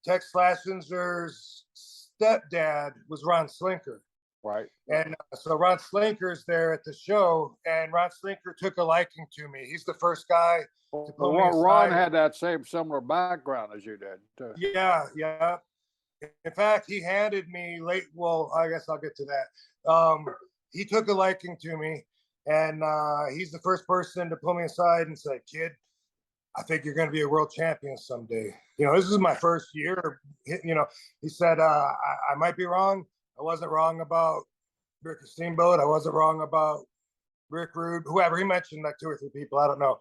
Tex Slashenger's stepdad was Ron Slinker. Right. And so Ron Slinker's there at the show, and Ron Slinker took a liking to me. He's the first guy to pull me aside. Ron had that same similar background as you did, too. Yeah, yeah. In fact, he handed me late. Well, I guess I'll get to that. He took a liking to me, and he's the first person to pull me aside and say, "Kid, I think you're going to be a world champion someday." You know, this is my first year. You know, he said, I might be wrong. I wasn't wrong about Rick Steamboat. I wasn't wrong about Rick Rude, whoever. He mentioned like 2 or 3 people. I don't know.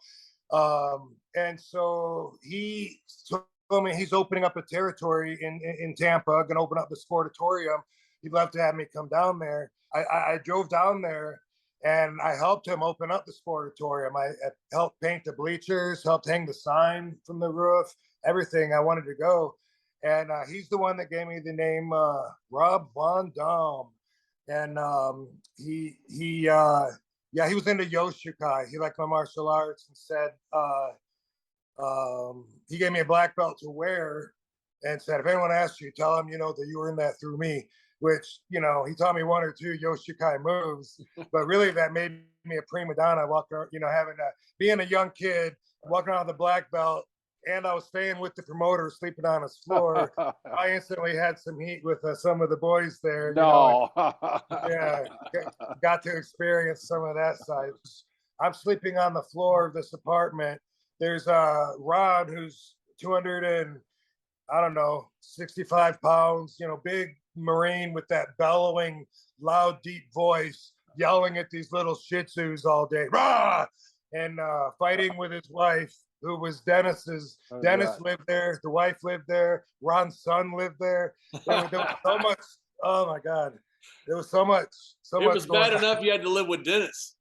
And so he told me he's opening up a territory in Tampa, going to open up the Sportatorium. He'd love to have me come down there. I drove down there and I helped him open up the Sportatorium. I helped paint the bleachers, helped hang the sign from the roof, everything. I wanted to go. And he's the one that gave me the name Rob Von Dam. And he was into Yoshikai. He liked my martial arts and said, he gave me a black belt to wear and said, if anyone asks you, tell them, you know, that you earned that through me, which, you know, he taught me 1 or 2 Yoshikai moves, but really that made me a prima donna. Walking around, you know, being a young kid, walking around with the black belt, and I was staying with the promoter, sleeping on his floor. I instantly had some heat with some of the boys there. No. You know, yeah, got to experience some of that side. I'm sleeping on the floor of this apartment. There's Rod, who's 200 and, I don't know, 65 pounds, you know, big Marine with that bellowing, loud, deep voice, yelling at these little Shih Tzus all day. Rah! And fighting with his wife, who was Dennis's. Dennis lived there. The wife lived there. Ron's son lived there. There was so much. Oh my God. There was so much. It was bad enough you had to live with Dennis.